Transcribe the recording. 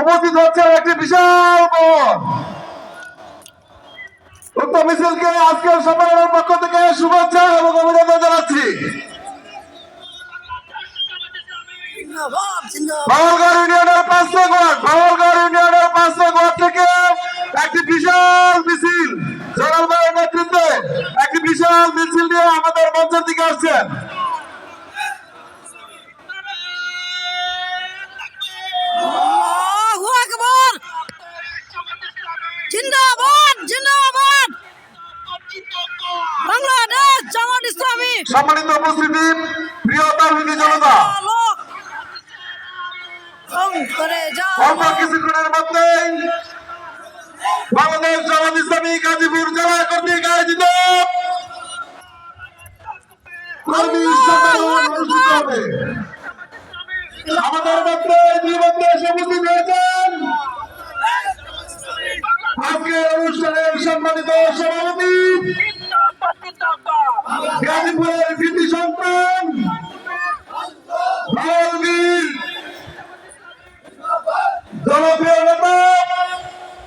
উপস্থিত হচ্ছে একটি বিশাল বন। উক্ত মিছিলকে আজকের সম্মেলনের পক্ষ থেকে শুভেচ্ছা এবং অভিনন্দন জানাচ্ছি। বাউলগড় ইউনিয়নের 5 নং ওয়ার্ড, বাউলগড় ইউনিয়নের 5 নং ওয়ার্ড থেকে একটি বিশাল মিছিল জনাল ভাইয়ের নেতৃত্বে একটি বিশাল মিছিল নিয়ে আমাদের মঞ্চের দিকে আসছেন। জিন্দাবাদ জিন্দাবাদ বাংলাদেশ জামাত ইসলামী। সম্মানিত উপস্থিতি, প্রিয় তাহিনী জনতা, অল্প কিছুক্ষণের মধ্যেই বাংলাদেশ জামাত ইসলামী গাজীপুর জেলা কর্তৃক আয়োজিত কর্মী সম্মেলন অনুষ্ঠিত হবে। আমাদের মধ্যে দুই মধ্যে এসে উপস্থিত হয়েছেন আজকের অনুষ্ঠানের সম্মানিত সভাপতি গাজীপুরের